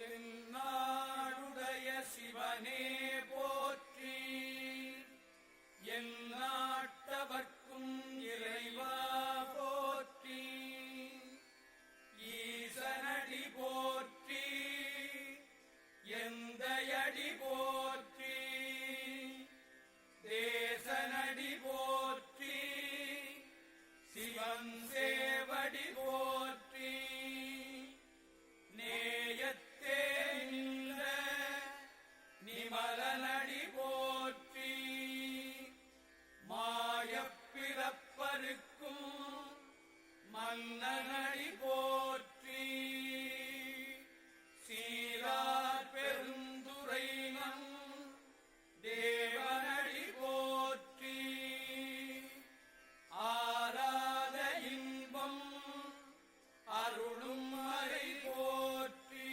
தென்னாடுடைய சிவனே போற்றி, எந்நாட்டவர்க்கும் இறைவா போற்றி. ஈசனடி போற்றி, எந்தையடி போற்றி, தேசனடி போற்றி, சிவன் சேவடி போற்றி. நேயத்தே நின்ற நிமலனடி போற்றி, மாயப்பிறப்பருக்கும் மன்னனடி போற்றி. சீரார் பெருந்துரை நம் தேவனடி போற்றி. ஆராத இன்பம் அருளும் மறை போற்றி.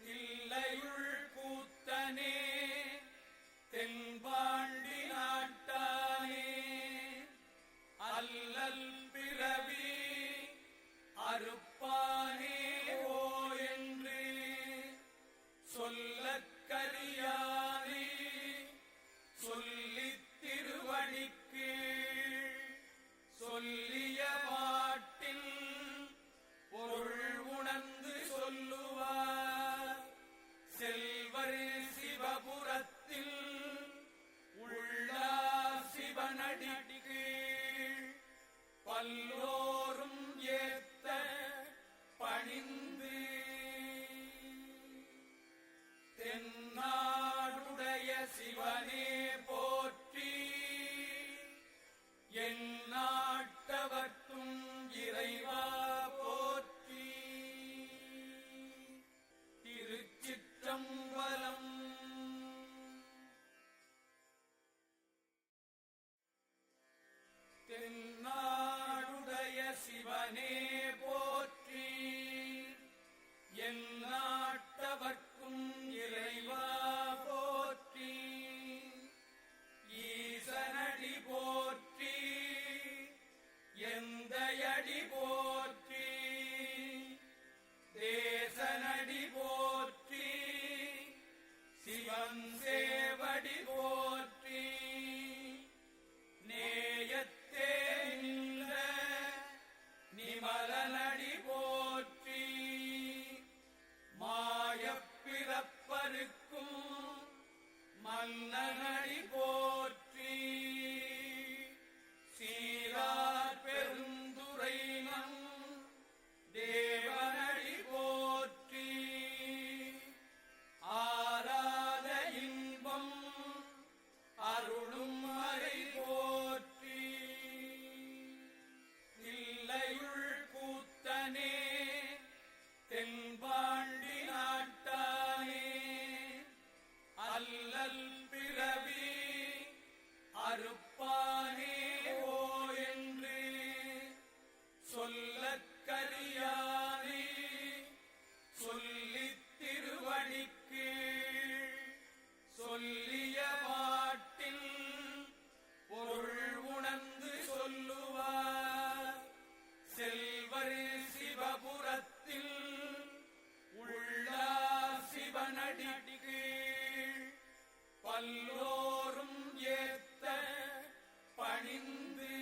தில்லையுள் கூத்தனே தென்பாண்டி நாட்டானே, அல்லல் பிறவி அறுப்பானே ஓ என்று சொல்லக்கரியானே, சொல்லித் திருவடிக்கு சொல்லிய பாட்டில் பொருள் உணர்ந்து சொல்லுவார். செல்வர் சிவபுரத்தில் உள்ளார் சிவனடிக்கு, பல்லோரும் ஏத்த பணிந்து. தென்னாடுடைய சிவனே போற்றி, எந்நாட்டவர்க்கும் இறைவா போற்றி. திருச்சிற்றம்பலம். தென்னாடுடைய சிவனே போற்றி, எந்நாட்டவர்க்கும் இறைவா போற்றி. ஈசனடி போற்றி, எந்தையடி போற்றி, தேசனடி போற்றி, சிவன் சேவடி போற்றி. நேயத்தே நின்ற நிமலனடி போற்றி, மாயப்பிறப்பருக்கும் மன்னனடி போற்றி. சீரார் பெருந்துரை நம் தேவனடி போற்றி. ஆராத இன்பம் அருளும் மறை போற்றி. தில்லையுள் கூத்தனே தென்பாண்டி நாட்டானே, அல்லல் பிறவி அறுப்பானே ஓ என்று சொல்லக்கரியானே, சொல்லித் திருவடிக்கு சொல்லிய பாட்டில் பொருள் உணர்ந்து சொல்லுவார். செல்வர் சிவபுரத்தில் உள்ளார் சிவனடிக்கு, பல்லோரும் ஏத்த பணிந்து.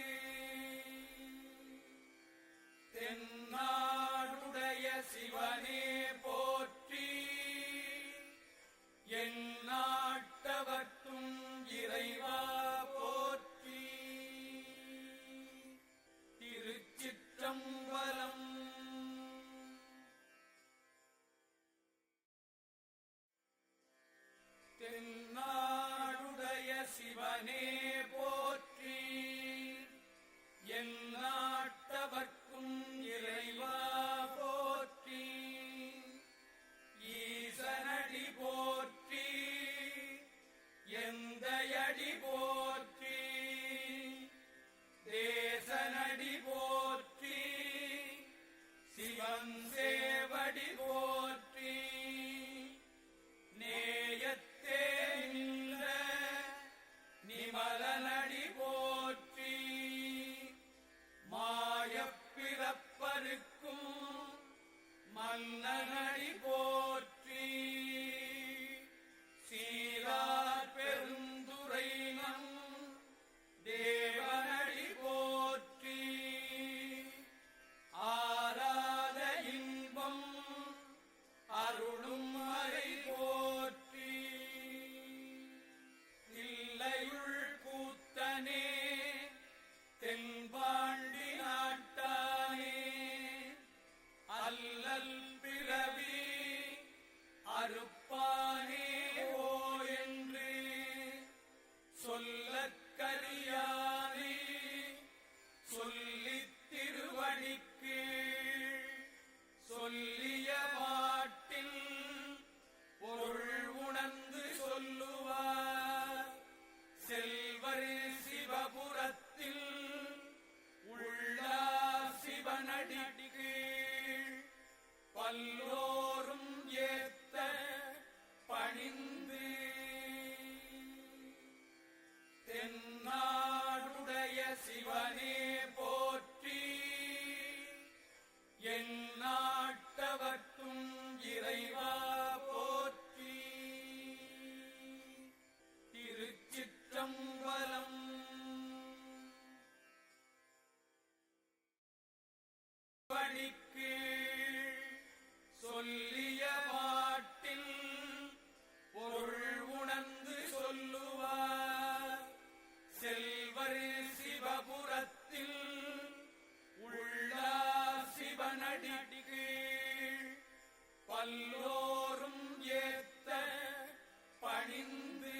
தென்னாடுடைய சிவனே போற்றி, எந்நாட்டவர்க்கும் இறைவா போற்றி. திருச்சிற்றம்பலம். தென்னாடுடைய சிவனே போற்றி, எந்நாட்டவர்க்கும் இறைவா போற்றி. ஈசனடி போற்றி, எந்தையடி போற்றி, தேசனடி போற்றி, சிவன் சேவடி போற்றி. நேயத்தே நின்ற நிமலனடி போற்றி, மாயப்பிறப்பருக்கும் மன்னன பல்லோரும் ஏத்த பணிந்து தென்னாடுடைய சிவனே போற்றி என் நாட்டவர்க்கும் இறைவா போற்றி திருச்சிற்றம்பலம். பணிக்கீழ் சொல்லிய பாட்டில் பொருள் உணர்ந்து சொல்லுவார் செல்வர் சிவபுரத்தில் உள்ளார் சிவனடிக்கீழ் பல்லோரும் ஏத்த பணிந்து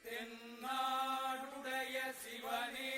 தென்னாடுடைய சிவனே